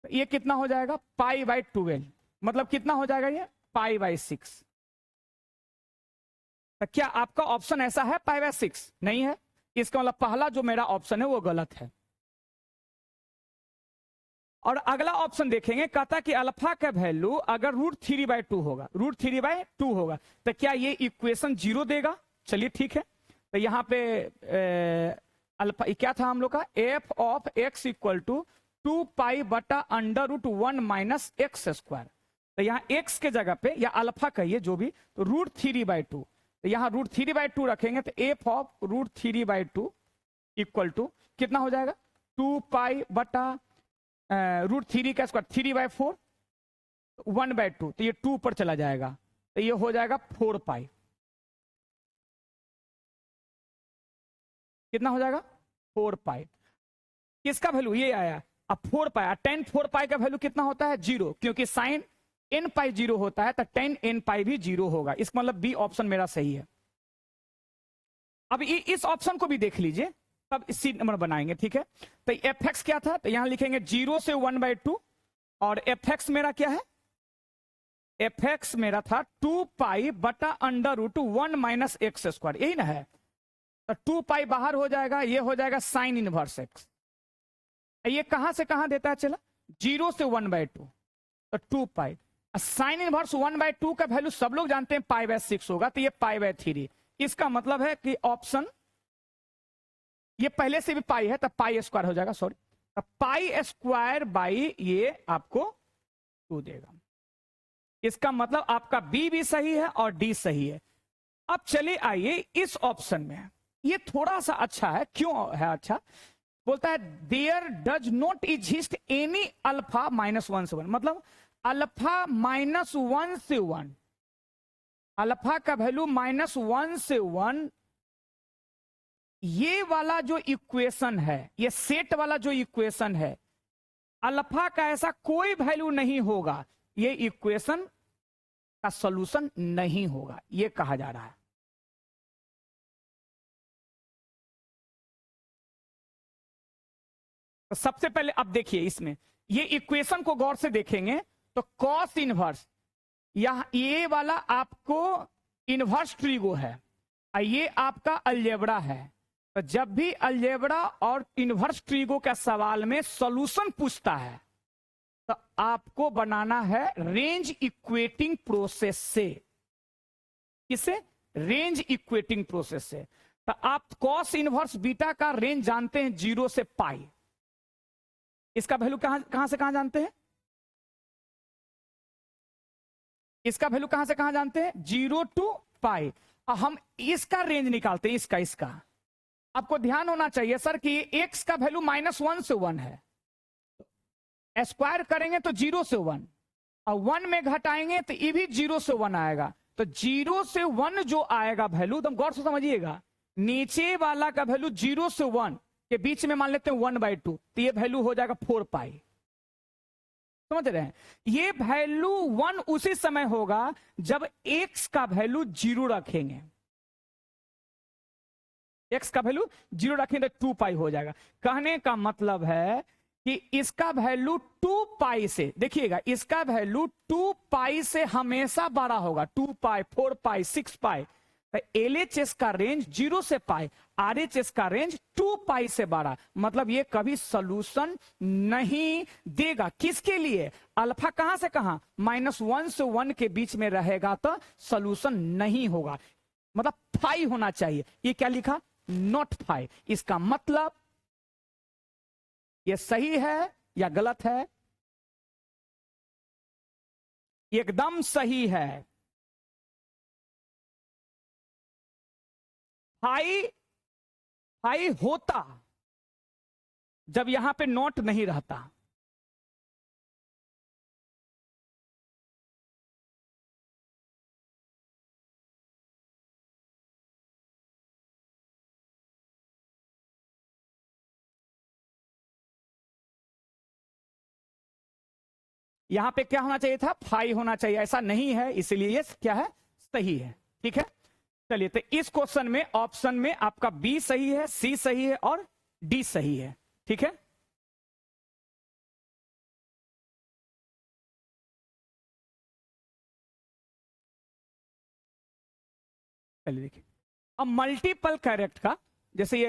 ये कितना हो जाएगा पाई बाई 12, मतलब कितना हो जाएगा ये पाई बाई 6। तो क्या आपका ऑप्शन ऐसा है पाई बाई 6? नहीं है, इसका मतलब पहला जो मेरा ऑप्शन है वो गलत है। और अगला ऑप्शन देखेंगे, कहता कि अल्फा का वैल्यू अगर √3/2 होगा, √3/2 होगा, तो क्या ये इक्वेशन 0 देगा? चलिए ठीक है, तो यहाँ पे अल्फा क्या था हम लोग का, f of x equal to 2 pi बटा √1 माइनस एक्स स्क्वायर। तो यहाँ एक्स के जगह पे या अल्फा कहिए जो भी, तो √3/2, तो यहाँ √3/2 रखेंगे, तो एफ ऑफ √3/2 इक्वल टू कितना हो जाएगा 2 पाई बटा √3 का स्क्वायर 3/4 1/2, तो ये 2 पर चला जाएगा, तो ये हो जाएगा 4 पाई। कितना हो जाएगा 4 पाई। किसका वैल्यू ये आया, अब 4 पाई, tan 4 पाई का वैल्यू कितना होता है 0, क्योंकि साइन n पाई 0 होता है, तो tan n पाई भी 0 होगा। इसका मतलब बी ऑप्शन मेरा सही है। अब इस ऑप्शन को भी देख लीजिए, तब इसी नंबर बनाएंगे, ठीक है। तो एफ एक्स क्या था, तो यहां लिखेंगे 0 से 1/2, और एफ एक्स मेरा क्या है, एफ एक्स मेरा था 2 पाई बटा √1 माइनस एक्स स्क्वायर, यही ना है। तो 2 पाई बाहर हो जाएगा, ये हो जाएगा साइन इनवर्स एक्स। ये कहां से कहां देता है, चला 0 से 1/2, तो 2 पाई। साइन इनवर्स 1/2 का वैल्यू सब लोग जानते हैं पाई/6 होगा, तो ये पाई/3। इसका मतलब है कि ऑप्शन, ये पहले से भी पाई है, तब पाई स्क्वायर हो जाएगा, सॉरी, तब पाई स्क्वायर बाई ये आपको 2 देगा। इसका मतलब आपका बी भी सही है और डी सही है। अब चलिए आइए इस ऑप्शन में, ये थोड़ा सा अच्छा है, क्यों है अच्छा, बोलता है there does not exist any alpha -1 से 1, मतलब अल्फा -1 से 1, अल्फा का वैल्यू -1 से 1, ये वाला जो इक्वेशन है, ये सेट वाला जो इक्वेशन है, अल्फा का ऐसा कोई वैल्यू नहीं होगा, ये इक्वेशन का सॉल्यूशन नहीं होगा, ये कहा जा रहा है। तो सबसे पहले अब देखिए, इसमें ये इक्वेशन को गौर से देखेंगे तो कॉस इनवर्स, यह ये वाला आपको इनवर्स ट्रिगो है, और ये आपका अलजेब्रा है। तो जब भी अलजेब्रा और इनवर्स ट्रिगो का सवाल में सॉल्यूशन पूछता है, तो आपको बनाना है रेंज इक्वेटिंग प्रोसेस से। किससे? रेंज इक्वेटिंग प्रोसेस से। तो आप कॉस इनवर्स बीटा का रेंज जानते हैं 0 से पाई, इसका वैल्यू कहां से कहां जानते हैं, इसका वैल्यू कहां से कहां जानते हैं 0 टू पाई। हम इसका रेंज निकालते हैं, इसका आपको ध्यान होना चाहिए सर कि x का वैल्यू -1 से 1 है, स्क्वायर करेंगे तो 0 से 1, और 1 में घटाएंगे तो ये भी 0 से 1 आएगा। तो 0 से 1 जो आएगा वैल्यू, तो गौर से समझिएगा, नीचे वाला का वैल्यू 0 से 1 के बीच में मान लेते हैं 1/2, तो ये वैल्यू हो जाएगा 4 पाई। समझ रहे हैं? ये वैल्यू 1 उसी समय होगा जब x का वैल्यू 0 रखेंगे, x का वैल्यू 0 रखेंगे तो 2 पाई हो जाएगा। कहने का मतलब है कि इसका वैल्यू 2 पाई से, देखिएगा इसका वैल्यू 2 पाई से हमेशा बड़ा होगा, 2 पाई 4 पाई 6 पाई। LHS का रेंज 0 से पाई, RHS का रेंज 2 पाई से बड़ा, मतलब ये कभी सॉल्यूशन नहीं देगा। किसके लिए? अल्फा कहां से कहां, -1 से 1 के बीच में रहेगा तो सॉल्यूशन नहीं होगा, मतलब फाई होना चाहिए। ये क्या लिखा, नॉट फाई। इसका मतलब ये सही है या गलत है? एकदम सही है। फाई होता जब यहां पे नोट नहीं रहता। यहां पे क्या होना चाहिए था, फाई होना चाहिए, ऐसा नहीं है, इसलिए ये क्या है, सही है। ठीक है, चलिए तो इस क्वेश्चन में ऑप्शन में आपका बी सही है, सी सही है और डी सही है। ठीक है। चलिए देखिए, अब मल्टीपल करेक्ट का, जैसे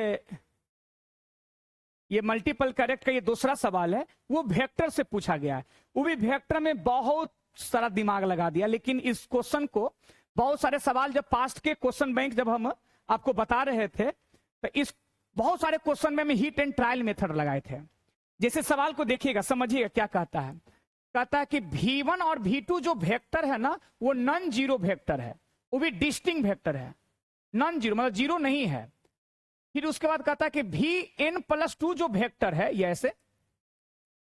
ये मल्टीपल करेक्ट का ये दूसरा सवाल है, वो वेक्टर से पूछा गया है। वो भी वेक्टर में बहुत सारा दिमाग लगा दिया, लेकिन इस क्वेश्चन को बहुत सारे सवाल जब पास्ट के क्वेश्चन बैंक जब हम आपको बता रहे थे, तो इस बहुत सारे क्वेश्चन में हिट एंड ट्रायल मेथड लगाए थे। जैसे सवाल को देखिएगा, समझिएगा क्या कहता है। कहता है कि V1 और V2 जो वेक्टर है ना, वो नॉन जीरो वेक्टर है, वो भी डिस्टिंक्ट वेक्टर है, नॉन जीरो मतलब जीरो नहीं है। फिर उसके बाद कहता है कि Vn+2 जो वेक्टर है, ये ऐसे,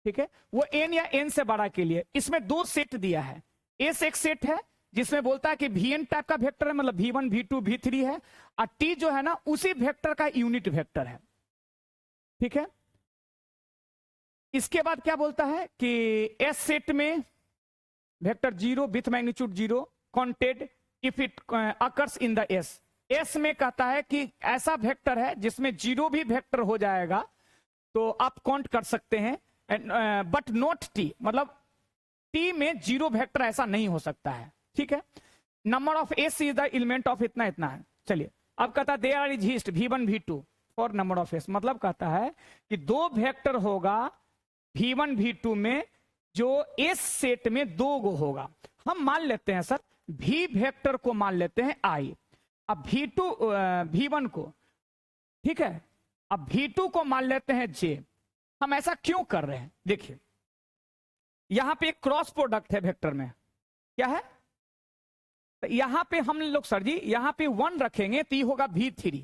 ठीक है, वो n या n से बड़ा के लिए इसमें दो सेट दिया है। एस एक सेट है जिसमें बोलता है कि Vn टाइप का वेक्टर है, मतलब V1 V2 V3 है, और T जो है ना उसी वेक्टर का यूनिट वेक्टर है, ठीक है। इसके बाद क्या बोलता है कि एस सेट में vector 0 with magnitude 0 counted if it occurs in the S. S में कहता है कि ऐसा वेक्टर है जिसमें 0 भी वेक्टर हो जाएगा तो आप काउंट कर सकते हैं, बट नॉट टी, मतलब टी में 0 वेक्टर ऐसा नहीं हो सकता है, ठीक है। Number of S is the element of इतना इतना है। चलिए अब कहता है there are exist V1 V2 for number of S, मतलब कहता है कि दो वेक्टर होगा V1 V2 में जो एस सेट में 2 गो होगा। हम मान लेते हैं सर V वेक्टर को मान लेते हैं I, अब V1 को, ठीक है, अब V2 को मान लेते हैं J। हम ऐसा क्यों कर रहे हैं, देखिए यहां पे एक क्रॉस प्रोडक्ट है वेक्टर में, क्या है, तो यहां पे हम लोग सर जी यहां पे 1 रखेंगे तो ये होगा V3।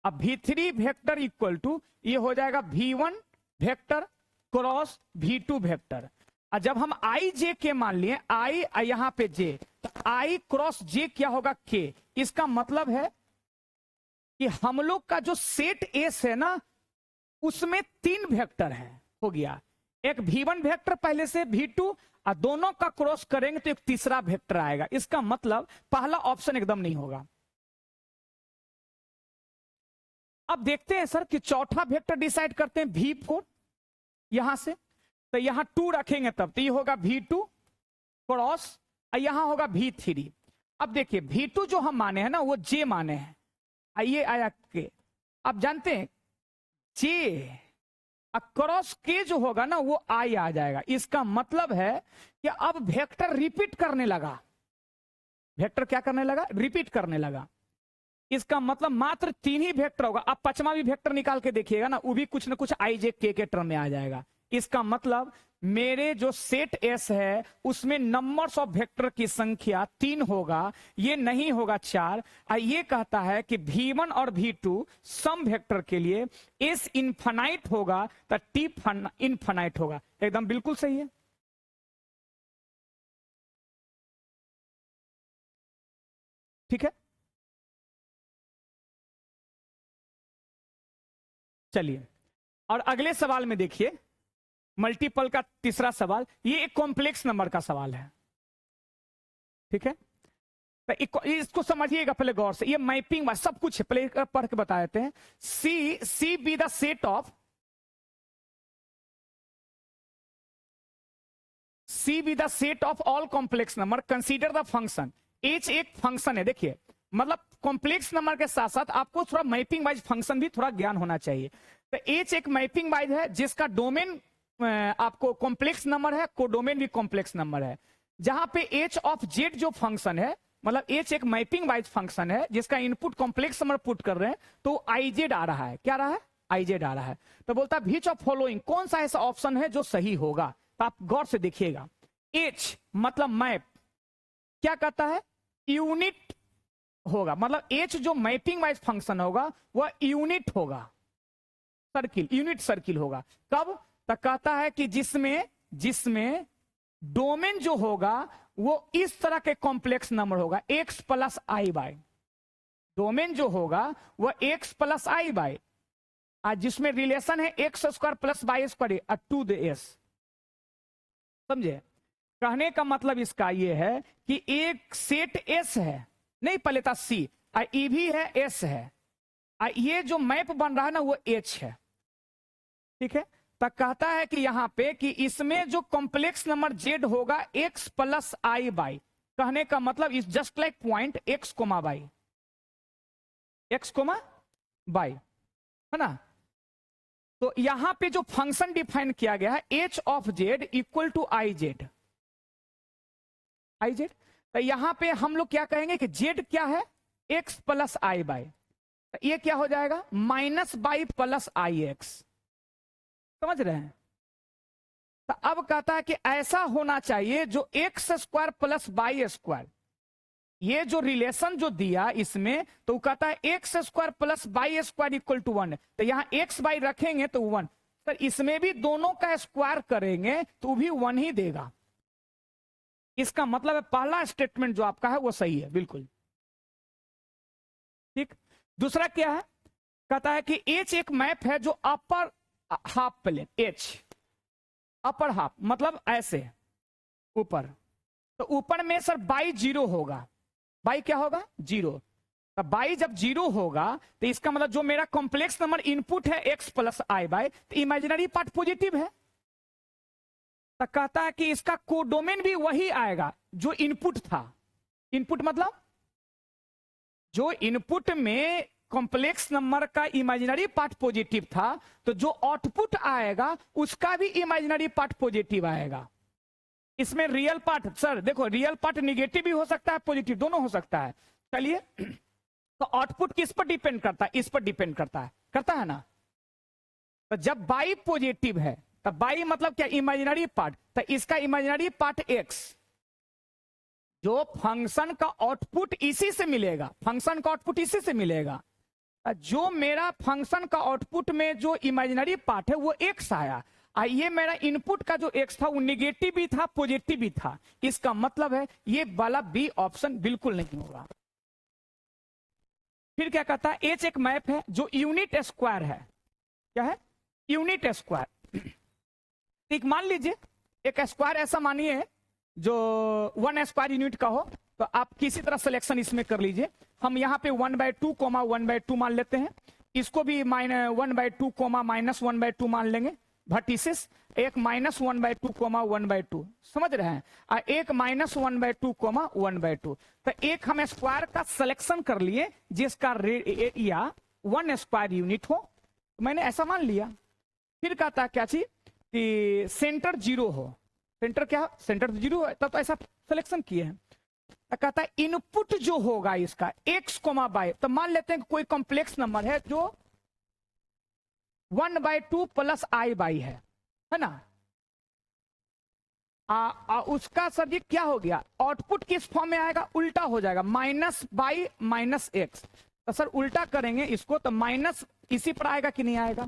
अब V3 वेक्टर इक्वल टू ये हो जाएगा V1 vector cross V2 vector. और जब हम I J के मान लिए, I यहां पे J, तो I क्रॉस J क्या होगा K। इसका मतलब है कि हम लोग का जो सेट एस है ना उसमें 3 वेक्टर है, हो गया एक V1 वेक्टर पहले से V2, और दोनों का क्रॉस करेंगे तो एक तीसरा वेक्टर आएगा। इसका मतलब पहला ऑप्शन एकदम नहीं होगा। अब देखते हैं सर कि चौथा वेक्टर डिसाइड करते हैं V4 यहां से, तो यहां 2 रखेंगे तब तो ये होगा V2 क्रॉस, और यहां होगा V3। अब देखिए V2 जो हम माने हैं ना वो J माने हैं, ये आया के, अब जानते हैं J क्रॉस के जो होगा ना वो I आ जाएगा। इसका मतलब है कि अब वेक्टर रिपीट करने लगा, वेक्टर क्या करने लगा, रिपीट करने लगा। इसका मतलब मात्र 3 ही वेक्टर होगा। अब 5वां भी वेक्टर निकाल के देखिएगा ना, वो भी कुछ ना कुछ I J K के टर्म में आ जाएगा। इसका मतलब मेरे जो सेट एस है उसमें नंबर्स ऑफ वेक्टर की संख्या 3 होगा, ये नहीं होगा 4। ये कहता है कि V1 और V2 सम वेक्टर के लिए एस इनफाइनाइट होगा तो टी इनफाइनाइट होगा। एकदम बिल्कुल सही है, ठीक है। चलिए और अगले सवाल में देखिए, मल्टीपल का तीसरा सवाल, ये एक कॉम्प्लेक्स नंबर का सवाल है, ठीक है। तो इसको समझिएगा पहले गौर से, ये मैपिंग सब कुछ है, पहले पढ़ के बता देते हैं। C be the set of, C be the set of all complex number, consider the function H. एक फंक्शन है, देखिए मतलब कॉम्प्लेक्स नंबर के साथ साथ आपको थोड़ा मैपिंग वाइज फंक्शन भी थोड़ा ज्ञान होना चाहिए। तो एच एक मैपिंग वाइज है जिसका डोमेन आपको कॉम्प्लेक्स नंबर है, कोडोमेन भी कॉम्प्लेक्स नंबर है। जहां पे एच ऑफ जेड जो फंक्शन है, मतलब एच एक मैपिंग वाइज फंक्शन है जिसका इनपुट कॉम्प्लेक्स नंबर पुट कर रहे हैं, तो आई जेड आ रहा है, क्या रहा है, आई जेड आ रहा है। तो बोलता है व्हिच ऑफ फॉलोइंग, कौन सा ऐसा ऑप्शन है जो सही होगा। तो आप गौर से देखिएगा, एच मतलब मैप, क्या कहता है, यूनिट होगा, मतलब एच जो मैपिंग वाइज फंक्शन होगा वह यूनिट होगा, सर्किल, यूनिट सर्किल होगा। कब, तो कहता है कि जिसमें डोमेन जो होगा वो इस तरह के कॉम्प्लेक्स नंबर होगा, x plus i y, domain जो होगा वो x प्लस आई बाई, जिसमें रिलेशन है x square plus y square to the S. समझे, कहने का मतलब इसका ये है कि एक सेट एस है, नहीं पहले था सी, ई भी है, एस है, ये जो मैप बन रहा है ना वो एच है, ठीक है। तो कहता है कि यहां पे कि इसमें जो कॉम्प्लेक्स नंबर जेड होगा x प्लस आई बाई, कहने का मतलब is just like point x comma y, x comma y, है ना। तो यहां पे जो फंक्शन डिफाइन किया गया है H of z equal to i z, i z. तो यहां पे हम लोग क्या कहेंगे कि जेड क्या है, एक्स प्लस आई बाई, ये क्या हो जाएगा minus by plus I x, समझ रहे हैं। तो अब कहता है कि ऐसा होना चाहिए जो x square plus y square, ये जो रिलेशन जो दिया इसमें, तो वो कहता है x square plus y square equal to 1, तो यहां एक्स बाई रखेंगे तो 1, सर इसमें भी दोनों का स्क्वायर करेंगे तो भी 1 ही देगा। इसका मतलब है पहला स्टेटमेंट जो आपका है वो सही है, बिल्कुल ठीक। दूसरा क्या है, कहता है कि एच एक मैप है जो upper half plane, H upper half मतलब ऐसे ऊपर, तो ऊपर में सर बाई जीरो होगा, बाई क्या होगा जीरो, तो बाई जब जीरो होगा तो इसका मतलब जो मेरा कॉम्प्लेक्स नंबर इनपुट है एक्स प्लस आई बाई, तो इमेजिनरी पार्ट पॉजिटिव है, तो कहता है कि इसका कोडोमेन भी वही आएगा जो इनपुट था। इनपुट मतलब जो इनपुट में कॉम्प्लेक्स नंबर का इमेजिनरी पार्ट पॉजिटिव था, तो जो आउटपुट आएगा उसका भी इमेजिनरी पार्ट पॉजिटिव आएगा। इसमें रियल पार्ट, सर देखो रियल पार्ट निगेटिव भी हो सकता है, पॉजिटिव दोनों हो सकता है। चलिए, तो आउटपुट किस पर डिपेंड करता है, इस पर डिपेंड करता है ना। तो जब बाई पॉजिटिव है, तो बाई मतलब क्या इमेजिनरी पार्ट, तो इसका इमेजिनरी पार्ट एक्स, जो फंक्शन का आउटपुट इसी से मिलेगा, फंक्शन का आउटपुट इसी से मिलेगा। जो मेरा फंक्शन का आउटपुट में जो इमेजिनरी पार्ट है वो एक्स आया, ये मेरा इनपुट का जो एक्स था वो निगेटिव भी था पॉजिटिव भी था, इसका मतलब है ये वाला बी ऑप्शन बिल्कुल नहीं होगा। फिर क्या कहता है, एच एक मैप है जो यूनिट स्क्वायर है, क्या है यूनिट स्क्वायर। एक मान लीजिए एक स्क्वायर ऐसा मानिए जो 1 स्क्वायर यूनिट का हो, तो आप किसी तरह सिलेक्शन इसमें कर लीजिए। हम यहाँ पे 1/2 कोमा 1/2 मान लेते हैं, इसको भी 1/2 कोमा -1/2 मान लेंगे। वर्टिसेस एक -1/2 कोमा 1/2, समझ रहे हैं, और एक -1/2 कोमा 1/2। तो एक हम स्क्वायर का सिलेक्शन कर लिए जिसका एरिया 1 स्क्वायर यूनिट हो, मैंने ऐसा मान लिया। फिर कहता है क्या चीज कि सेंटर जीरो हो, सेंटर क्या सेंटर जीरो है, तब तो ऐसा सिलेक्शन किए हैं। कहता है इनपुट जो होगा इसका एक्स कोमा बाई, तो मान लेते हैं कि कोई कॉम्प्लेक्स नंबर है जो 1/2 प्लस आई बाई है ना। उसका सर जी क्या हो गया, आउटपुट किस फॉर्म में आएगा, उल्टा हो जाएगा, माइनस बाई माइनस एक्स। तो सर उल्टा करेंगे इसको तो माइनस इसी पर आएगा कि नहीं आएगा,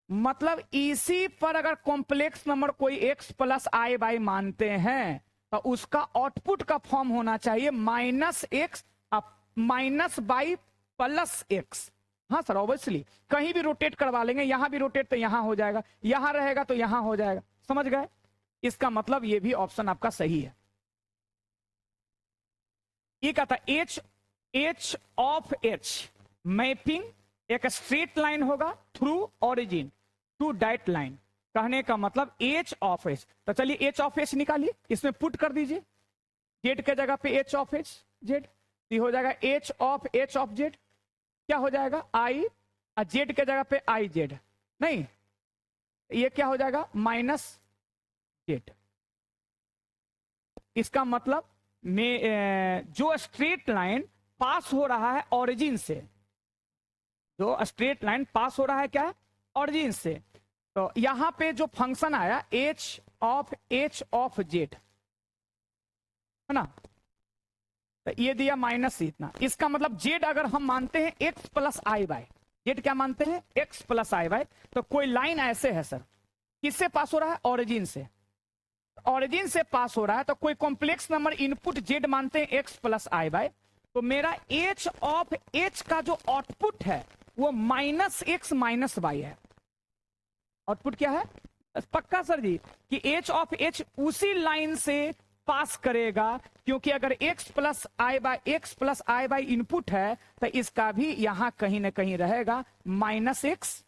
मतलब इसी पर अगर कॉम्प्लेक्स नंबर कोई एक्स प्लस आई बाई मानते हैं तो उसका आउटपुट का फॉर्म होना चाहिए minus x minus by plus x. हाँ सर ऑब्वियसली कहीं भी रोटेट करवा लेंगे, यहां भी रोटेट तो यहां हो जाएगा, यहां रहेगा तो यहां हो जाएगा, समझ गए। इसका मतलब ये भी ऑप्शन आपका सही है। ये कहता है एच ऑफ एच मैपिंग एक स्ट्रेट लाइन होगा through origin to direct line, कहने का मतलब एच ऑफ एच। तो चलिए एच ऑफ एच निकालिए, इसमें पुट कर दीजिए जेड के जगह पे एच ऑफ एच जेड, ये हो जाएगा एच ऑफ जेड, क्या हो जाएगा आई, और जेड के जगह पे आई जेड, नहीं ये क्या हो जाएगा माइनस जेड। इसका मतलब में जो स्ट्रेट लाइन पास हो रहा है ओरिजिन से, जो स्ट्रेट लाइन पास हो रहा है क्या है ओरिजिन से, तो यहां पे जो फंक्शन आया एच ऑफ जेड है ना, तो ये दिया माइनस इतना। इसका मतलब जेड अगर हम मानते हैं x plus i by, Z क्या मानते हैं एक्स प्लस आई बाई, तो कोई लाइन ऐसे है सर, किससे पास हो रहा है ओरिजिन से, ओरिजिन से पास हो रहा है, तो कोई कॉम्प्लेक्स नंबर इनपुट जेड मानते हैं एक्स प्लस आई बाई, तो मेरा एच ऑफ एच का जो आउटपुट है वो माइनस एक्स माइनस वाई है। आउटपुट क्या है पक्का सर जी कि एच ऑफ एच उसी लाइन से पास करेगा, क्योंकि अगर x plus i by input है तो इसका भी यहां कहीं ना कहीं रहेगा माइनस एक्स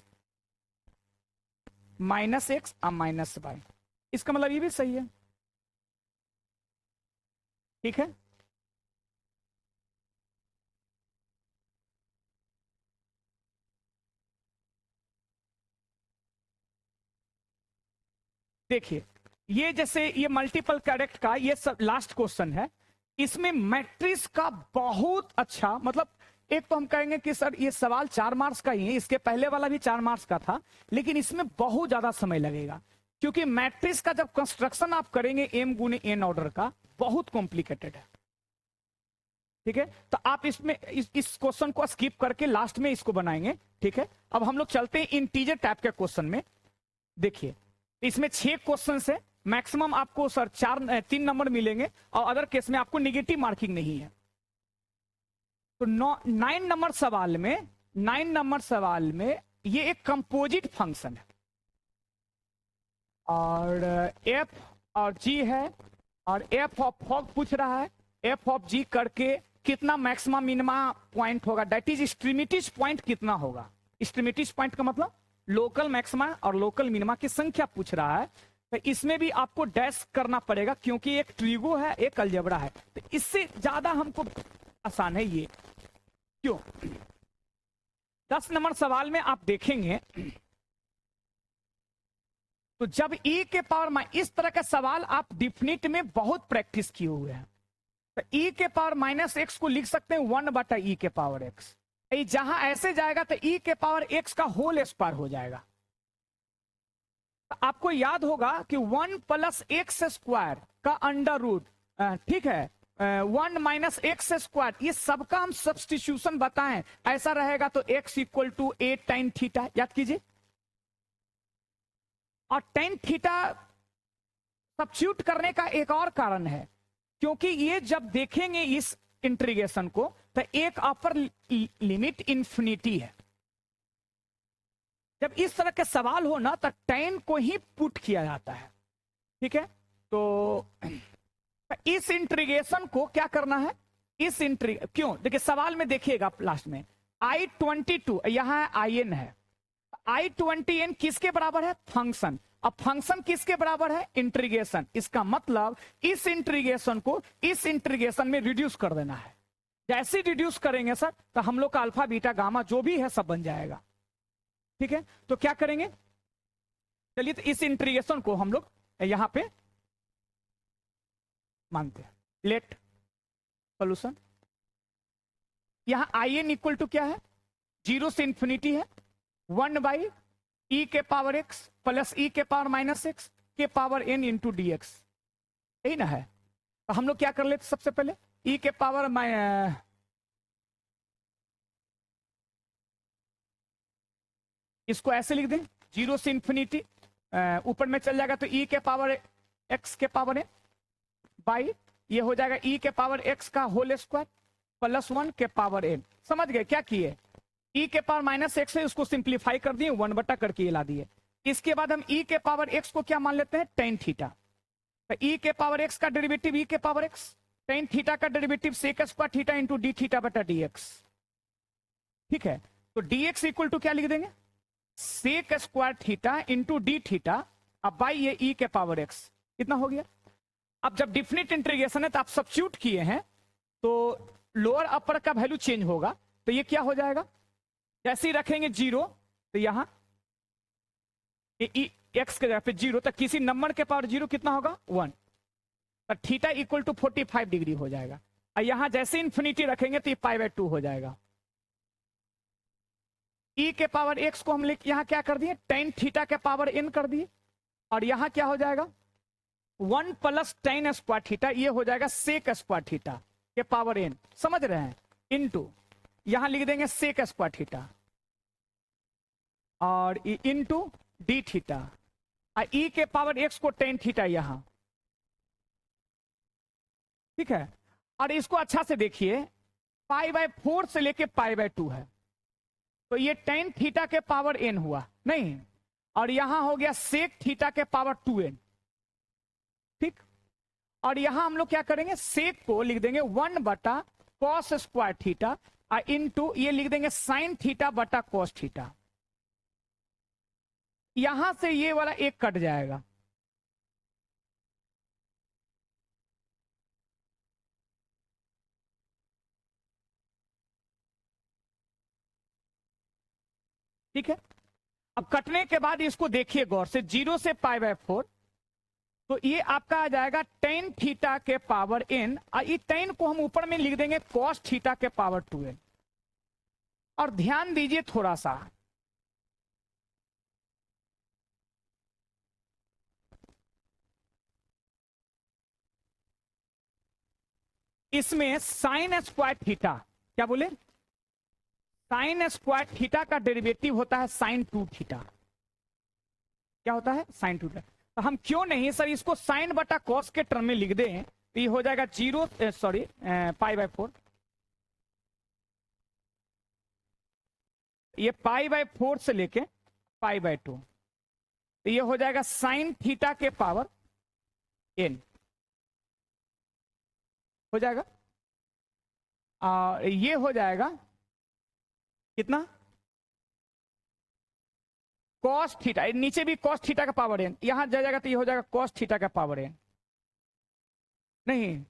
और माइनस वाई। इसका मतलब ये भी सही है, ठीक है। देखिए, ये जैसे ये मल्टीपल करेक्ट का ये सब लास्ट क्वेश्चन है, इसमें मैट्रिक्स का बहुत अच्छा, मतलब एक तो हम कहेंगे कि सर ये सवाल 4 मार्क्स का ही है, इसके पहले वाला भी 4 मार्क्स का था, लेकिन इसमें बहुत ज्यादा समय लगेगा, क्योंकि मैट्रिक्स का जब कंस्ट्रक्शन आप करेंगे m गुने n ऑर्डर का, बहुत कॉम्प्लिकेटेड है। ठीक है, तो आप इसमें इस क्वेश्चन को स्किप करके लास्ट में इसको बनाएंगे। ठीक है, अब हम लोग चलते हैं इंटीजर टाइप के क्वेश्चन में। देखिए, इसमें 6 क्वेश्चन है, मैक्सिमम आपको सर 3 नंबर मिलेंगे, और अदर केस में आपको निगेटिव मार्किंग नहीं है। तो 9 नंबर सवाल में ये एक कंपोजिट फंक्शन है, और एफ और जी है, और एफ ऑफ फॉग पूछ रहा है, एफ ऑफ जी करके कितना मैक्सिमम मिनिमा पॉइंट होगा, दैट इज एक्सट्रीमिटीज पॉइंट कितना होगा। एक्सट्रीमिटीज पॉइंट का मतलब लोकल मैक्सिमा और लोकल मिनिमा की संख्या पूछ रहा है। तो इसमें भी आपको डैश करना पड़ेगा, क्योंकि एक ट्रिगो है, एक अलजेब्रा है, तो इससे ज्यादा हमको आसान है ये। क्यों? 10 नंबर सवाल में आप देखेंगे, तो जब e के पावर इस तरह का सवाल आप डिफिनिट में बहुत प्रैक्टिस किए हुए हैं, तो e के पावर -x को लिख सकते हैं 1 बटा e के पावर x। जहां ऐसे जाएगा तो e के पावर x का होल स्क्वायर हो जाएगा। तो आपको याद होगा कि 1 प्लस एक्स स्क्वायर का अंडर रूट, ठीक है, 1 माइनस एक्स स्क्वायर, ये सबका हम सब्सटीट्यूशन बताएं, ऐसा रहेगा तो x इक्वल टू 8 टाइन थीटा, याद कीजिए। और टेन थीटा सब्स्टिट्यूट करने का एक और कारण है, क्योंकि ये जब देखेंगे इस इंटीग्रेशन को, तो एक अपर लिमिट इंफिनिटी है। जब इस तरह के सवाल हो ना, तो टेन को ही पुट किया जाता है। ठीक है, तो इस इंटीग्रेशन को क्या करना है, क्यों, देखिए सवाल में देखिएगा लास्ट में I22 यहां IN है, I20n किसके बराबर है, फंक्शन। अब फंक्शन किसके बराबर है, इंटीग्रेशन। इसका मतलब इस इंटीग्रेशन को इस इंटीग्रेशन में रिड्यूस कर देना है। जैसे रिड्यूस करेंगे सर, तो हम लोग का अल्फा बीटा गामा जो भी है सब बन जाएगा। ठीक है, तो क्या करेंगे, चलिए तो इस इंटीग्रेशन को हम लोग यहां पे मानते हैं, लेट सोल्यूशन। यहां IN इक्वल टू क्या है, 0 से इंफिनिटी है, 1 बाई e के पावर x प्लस e के पावर -x के power n into d x, यही ना है। तो हम लोग क्या कर लेते, सबसे पहले e के पावर इसको ऐसे लिख दें, 0 से इंफिनिटी, ऊपर में चल जाएगा तो e के पावर x के पावर n बाई ये हो जाएगा e के पावर x का होल स्क्वायर प्लस 1 के पावर n। समझ गए क्या किए, e के पावर -x है, उसको सिंप्लीफाई कर दिए, 1 बटा करके ये ला दिए। इसके बाद हम e के पावर x को क्या मान लेते हैं, टेन थीटा। तो e के पावर x का डेरिवेटिव e के पावर x, टेन थीटा का derivative sec square theta into d theta बटा dx। ठीक है, तो dx इक्वल टू क्या लिख देंगे, sec square theta into d theta, अब बाई ये e के पावर x, कितना हो गया। अब जब डिफिनिट इंटीग्रेशन है तो आप सब्स्टिट्यूट किए हैं, तो लोअर अपर का वैल्यू चेंज होगा, तो ये क्या हो जाएगा, जैसे ही रखेंगे 0, तो यहां x के जगह पे 0, तो किसी नंबर के पावर 0 कितना होगा, 1, तो थीटा इक्वल टू 45 डिग्री हो जाएगा। और यहां जैसे इंफिनिटी रखेंगे तो ये π/2 हो जाएगा। e के पावर x को हम यहां क्या कर दिए, टेन थीटा के पावर n कर दिए, और यहां क्या हो जाएगा, 1 प्लस टेन स्क्वायर थीटा, ये हो जाएगा सेक स्क्वायर थीटा के पावर n, समझ रहे हैं, इनटू यहां लिख देंगे सेक स्क्वायर थीटा और इनटू डी थीटा, और e के पावर x को टेन थीटा यहां। ठीक है, और इसको अच्छा से देखिए, π/4 से लेके π/2 है, तो ये टेन थीटा के पावर n हुआ नहीं, और यहां हो गया सेक थीटा के पावर 2n। ठीक, और यहां हम लोग क्या करेंगे, सेक को लिख देंगे 1 बटा कॉस स्क्वायर थीटा, इनटू ये लिख देंगे साइन थीटा बटा कॉस थीटा। यहां से ये वाला एक कट जाएगा, ठीक है। अब कटने के बाद इसको देखिए गौर से, 0 से π/4, तो ये आपका आ जाएगा टेन थीटा के पावर n, और ये टेन को हम ऊपर में लिख देंगे कॉस थीटा के पावर 2n। और ध्यान दीजिए थोड़ा सा, इसमें साइन स्क्वायर थीटा, क्या बोले, साइन स्क्वायर थीटा का डेरिवेटिव होता है साइन 2 थीटा। क्या होता है, साइन 2 थीटा। तो हम क्यों नहीं सर इसको साइन बटा कॉस के टर्म में लिख दें, तो ये हो जाएगा पाई बाय 4। ये पाई बाय 4 से लेके पाई बाय 2, तो ये हो जाएगा साइन थीटा के पावर n हो जाएगा। ये हो जाएगा कितना, कॉस थीटा, नीचे भी कॉस थीटा का पावर n, यहां जाएगा तो ये हो जाएगा कॉस थीटा का पावर n। नहीं,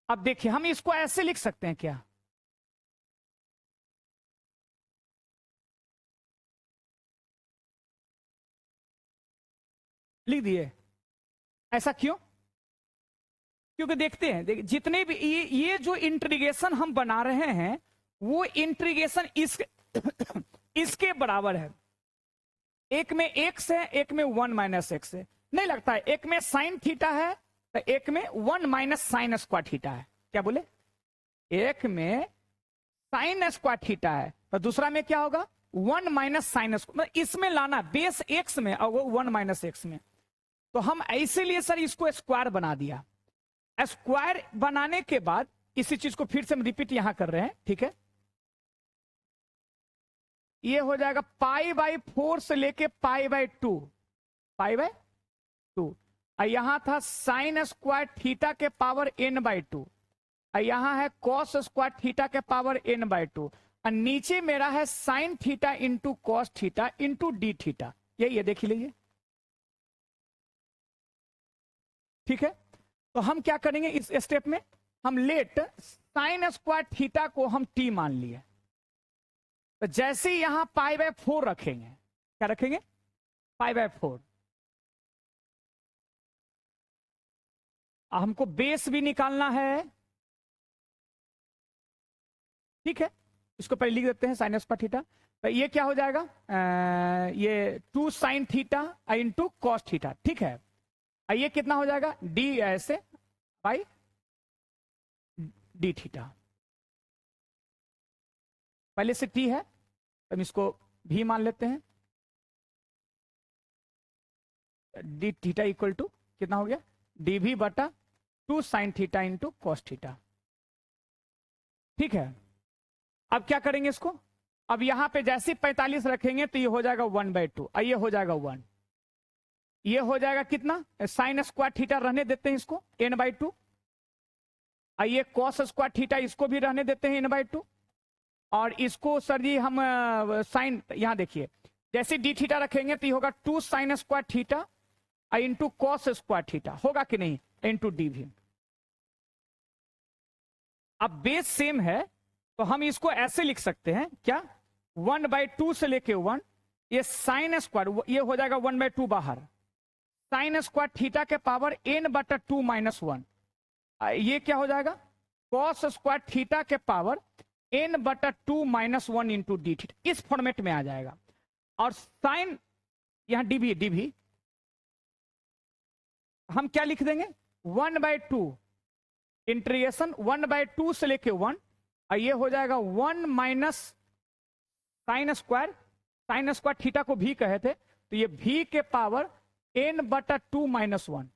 अब देखिए हम इसको ऐसे लिख सकते हैं क्या, लिख दिए। ऐसा क्यों, क्योंकि देखते हैं, जितने भी ये जो इंटीग्रेशन हम बना रहे हैं वो इंटीग्रेशन इसके बराबर है। एक में x है, एक में 1 माइनस एक्स है, नहीं लगता है, एक में साइन थीटा है तो एक में 1 माइनस साइन स्क्वायर थीटा है। क्या बोले, एक में साइन स्क्वायर थीटा है तो दूसरा में क्या होगा, 1 माइनस साइन स्क्वायर, इसमें लाना बेस x में और वो 1 माइनस एक्स में। तो हम ऐसे लिए सर इसको स्क्वायर बना दिया। स्क्वायर बनाने के बाद इसी चीज को फिर से हम रिपीट यहां कर रहे हैं, ठीक है। ये हो जाएगा पाई बाई 4 से लेके पाई बाई 2, पाई बाई 2। और यहां था साइन स्क्वायर थीटा के पावर n बाई 2, और यहां है कॉस स्क्वायर थीटा के पावर n बाई 2, और नीचे मेरा है sine theta into cos theta into d theta. यही है, देख लीजिए, ठीक है। तो हम क्या करेंगे इस स्टेप में, हम लेट साइन स्क्वायर थीटा को हम t मान लिए, तो जैसे ही यहां पाई बाय 4 रखेंगे, क्या रखेंगे, पाई बाय 4। हमको बेस भी निकालना है, ठीक है। इसको पहले लिख देते हैं साइन स्क्वायर थीटा। तो ये क्या हो जाएगा, ये 2 sine theta into cos theta, ठीक है। ये कितना हो जाएगा, डी ऐसे बाई डी थीटा, पहले से टी है तो हम इसको भी मान लेते हैं। डी थीटा इक्वल टू कितना हो गया, डी भी बटा 2 sine theta into cos theta, ठीक है। अब क्या करेंगे इसको, अब यहां पे जैसे 45 रखेंगे तो ये हो जाएगा 1/2, ये हो जाएगा 1, ये हो जाएगा कितना, साइन स्क्वायर थीटा रहने देते हैं इसको n/2, ये कॉस स्क्वायर थीटा इसको भी रहने देते हैं n/2, और इसको सर जी हम साइन, यहां देखिए जैसे डी थीटा रखेंगे तो ये होगा 2 sine square theta into cos square theta, होगा कि नहीं, इंटू डी भी। अब बेस सेम है तो हम इसको ऐसे लिख सकते हैं, क्या, 1/2 से लेके 1, ये साइन स्क्वायर, ये हो जाएगा 1/2 बाहर, साइन स्क्वायर थीटा के पावर n/2 माइनस 1, ये क्या हो जाएगा, कॉस स्क्वायर थीटा के power n/2 minus 1 into d theta, इस फॉर्मेट में आ जाएगा। और साइन, यहां डीबी हम क्या लिख देंगे, 1/2 इंटीग्रेशन 1/2 से लेके 1, और ये हो जाएगा 1 माइनस साइन स्क्वायर थीटा को भी कहे थे तो ये भी के पावर n/2 माइनस 1,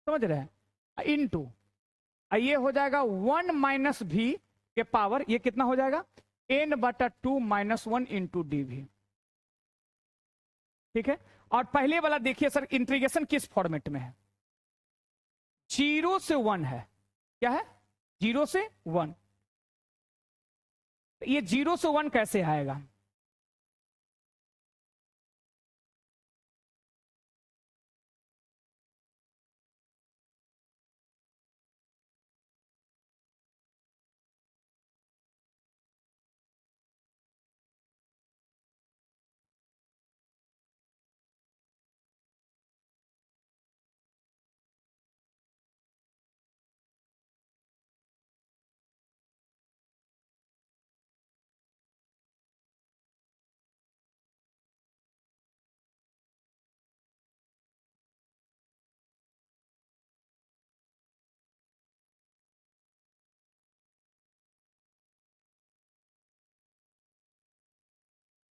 समझ रहे हैं, इंटू ये हो जाएगा 1 माइनस भी के पावर, ये कितना हो जाएगा, n/2 माइनस 1 इंटू डी भी, ठीक है। और पहले वाला देखिए सर इंटीग्रेशन किस फॉर्मेट में है, 0 से 1 है, क्या है 0 से 1। ये 0 से 1 कैसे आएगा?